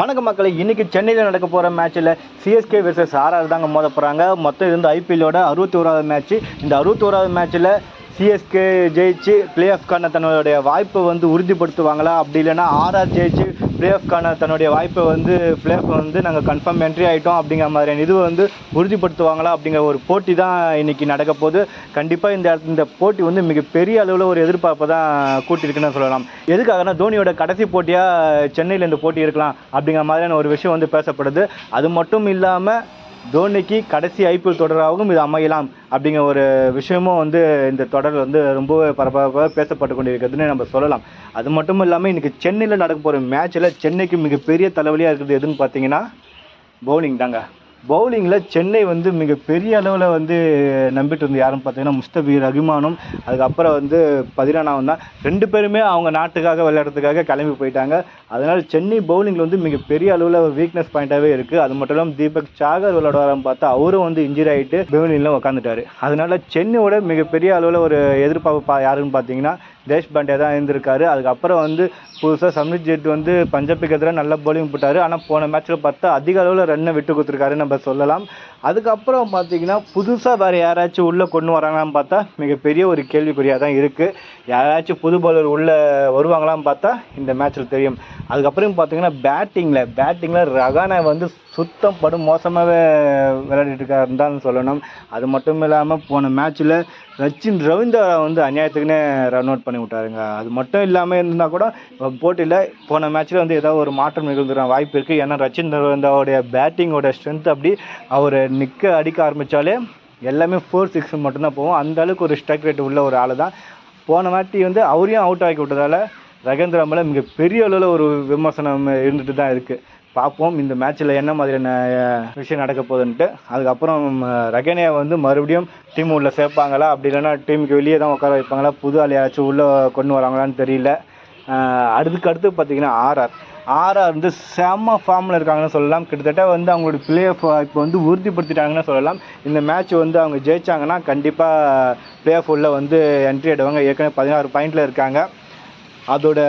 வணக்கம் மக்களே, இன்னைக்கு சென்னையில் நடக்க போகிற மேட்ச்சில் சிஎஸ்கே வெர்சஸ் ஆர்ஆர் தாங்க மோத போகிறாங்க. மொத்தம் இருந்து ஐபிஎல்லோட 61வது மேட்ச்சு. இந்த 61வது மேட்ச்சில் சிஎஸ்கே ஜெயிச்சு பிளே ஆஃப்கான தன்னுடைய வாய்ப்பை உறுதிப்படுத்துவாங்களா, அப்படி இல்லைனா ஆர்ஆர் ஜெயிச்சு பிளே ஆஃப்கான தன்னுடைய வாய்ப்பை பிளே ஆஃப் நாங்கள் கன்ஃபார்ம் என்ட்ரி ஆகிட்டோம் அப்படிங்கிற மாதிரியான இது உறுதிப்படுத்துவாங்களா அப்படிங்கிற ஒரு போட்டி தான் இன்றைக்கி நடக்க போகுது. கண்டிப்பாக இந்த போட்டி மிகப்பெரிய அளவில் ஒரு எதிர்பார்ப்பை தான் கூட்டியிருக்குன்னு சொல்லலாம். எதுக்காகனா தோனியோட கடைசி போட்டியாக சென்னையில் இந்த போட்டி இருக்கலாம் அப்படிங்கிற மாதிரியான ஒரு விஷயம் பேசப்படுது. அது மட்டும் இல்லாமல் தோனிக்கு கடைசி ஐபிஎல் தொடராகவும் இது அமையலாம் அப்படிங்கிற ஒரு விஷயமும் இந்த தொடர் ரொம்பவே பரபரப்பாக பேசப்பட்டு கொண்டிருக்கிறதுன்னு நம்ம சொல்லலாம். அது மட்டும் இல்லாமல் இன்றைக்கி சென்னையில் நடக்க போகிற மேட்ச்சில் சென்னைக்கு மிகப்பெரிய தலைவலியாக இருக்கிறது எதுன்னு பார்த்தீங்கன்னா பவுலிங் தாங்க. பவுலிங்கில் சென்னை மிகப்பெரிய அளவில் நம்பிட்டு இருந்து யாருன்னு பார்த்தீங்கன்னா முஸ்தபிர் ரஹ்மானும் அதுக்கப்புறம் பதிரானாவும் தான். ரெண்டு பேருமே அவங்க நாட்டுக்காக விளையாடுறதுக்காக கிளம்பி போயிட்டாங்க. அதனால் சென்னை பவுலிங்கில் மிகப்பெரிய அளவில் ஒரு வீக்னஸ் பாயிண்ட்டாகவே இருக்குது. அது மட்டும் இல்லாமல் தீபக் சாகர் விளையாடுவாரான்னு பார்த்தா அவரும் இன்ஜுரி ஆகிட்டு பவுலிங்கில் உட்காந்துட்டார். அதனால் சென்னையோட மிகப்பெரிய அளவில் ஒரு எதிர்பார்ப்பு யாருன்னு பார்த்தீங்கன்னா தேஷ்பாண்டே தான் இருந்திருக்காரு. அதுக்கப்புறம் புதுசாக சம்ரிஜித் பஞ்சாபுக்கு எதிராக நல்ல பவுலிங் போட்டார். ஆனால் போன மேட்ச்சில் பார்த்தா அதிக அளவில் ரன்னை விட்டு கொடுத்துருக்காரு நம்ம சொல்லலாம். அதுக்கப்புறம் பார்த்தீங்கன்னா புதுசாக வேறு யாராச்சும் உள்ளே கொண்டு வராங்களான்னு பார்த்தா மிகப்பெரிய ஒரு கேள்விக்குறியாக தான் இருக்குது. யாராச்சும் புது பவுலர் உள்ளே வருவாங்களான்னு பார்த்தா இந்த மேட்ச்சில் தெரியும். அதுக்கப்புறம் பார்த்தீங்கன்னா பேட்டிங்கில் ரகானை சுத்தம் படும் மோசமாகவே விளையாடிட்டு இருக்காருன்னு தான் சொல்லணும். அது மட்டும் இல்லாமல் போன மேட்ச்சில் சச்சின் ரவீந்திரா அநியாயத்துக்குன்னே ரன் அவுட் பண்ணி விட்டாருங்க. அது மட்டும் இல்லாமல் இருந்தால் கூட போட்டியில் போன மேட்ச்சில் ஏதாவது ஒரு மாற்றம் நிகழ்ந்துற வாய்ப்பு இருக்குது. ஏன்னா சச்சின் ரவீந்திராவுடைய பேட்டிங்கோட ஸ்ட்ரென்த் அப்படி அவர் நிற்க அடிக்க ஆரம்பித்தாலே எல்லாமே 4-6 மட்டும்தான் போகும். அந்த அளவுக்கு ஒரு ஸ்ட்ரைக் ரேட் உள்ள ஒரு ஆள் தான். போன வாட்டி அவரையும் அவுட் ஆக்கி விட்டதால் ரவீந்திரா மேலே மிகப்பெரிய அளவில் ஒரு விமர்சனம் இருந்துட்டு தான் இருக்குது. பார்ப்போம் இந்த மேட்ச்சில் என்ன மாதிரியான விஷயம் நடக்க போகுதுன்ட்டு. அதுக்கப்புறம் ரகேனியா மறுபடியும் டீம் உள்ள சேர்ப்பாங்களா, அப்படி இல்லைன்னா டீமுக்கு வெளியே தான் உட்கார வைப்பாங்களா, புது ஆள் யாராச்சும் உள்ளே கொண்டு வராங்களான்னு தெரியல. அடுத்து பார்த்திங்கன்னா ஆர்ஆர் செம்ம ஃபார்மில் இருக்காங்கன்னு சொல்லலாம். கிட்டத்தட்ட அவங்களோட பிளே ஆஃப் இப்போ உறுதிப்படுத்திட்டாங்கன்னு சொல்லலாம். இந்த மேட்ச் அவங்க ஜெயிச்சாங்கன்னா கண்டிப்பாக பிளே ஆஃப் உள்ள என்ட்ரி ஆடுவாங்க. ஏற்கனவே 16 பாயிண்டில் இருக்காங்க. அதோட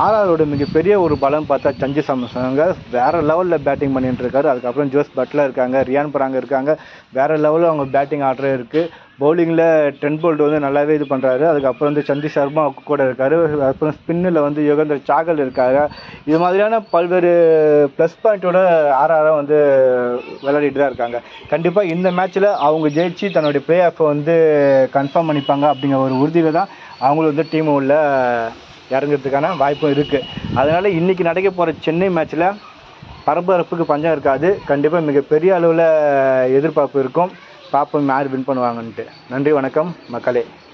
ஆர்ஆரோட மிகப்பெரிய ஒரு பலம் பார்த்தா சஞ்சு சாம்சன் வேறு லெவலில் பேட்டிங் பண்ணிட்டு இருக்காரு. அதுக்கப்புறம் ஜோஸ் பட்லர் இருக்காங்க, ரியான் பராங் இருக்காங்க. வேறு லெவலில் அவங்க பேட்டிங் ஆர்டர் இருக்குது. பவுலிங்கில் டென் போல்ட் நல்லாவே இது பண்ணுறாரு. அதுக்கப்புறம் சந்து சர்மா கூட இருக்கார். அப்புறம் ஸ்பின்னில் யுகேந்திர சாகல் இருக்காங்க. இது மாதிரியான பல்வேறு ப்ளஸ் பாயிண்ட்டோட ஆர்ஆரை விளையாடிட்டு தான் இருக்காங்க. கண்டிப்பாக இந்த மேட்ச்சில் அவங்க ஜெயிச்சு தன்னுடைய பிளே ஆஃபை கன்ஃபார்ம் பண்ணிப்பாங்க அப்படிங்கிற ஒரு உறுதியில் தான் அவங்களும் டீம் உள்ள இறங்கிறதுக்கான வாய்ப்பும் இருக்குது. அதனால் இன்றைக்கி நடக்க போகிற சென்னை மேட்ச்சில் பரபரப்புக்கு பஞ்சம் இருக்காது. கண்டிப்பாக மிகப்பெரிய அளவில் எதிர்பார்ப்பு இருக்கும். பார்ப்போம் யார் வின் பண்ணுவாங்கன்ட்டு. நன்றி, வணக்கம் மக்களே.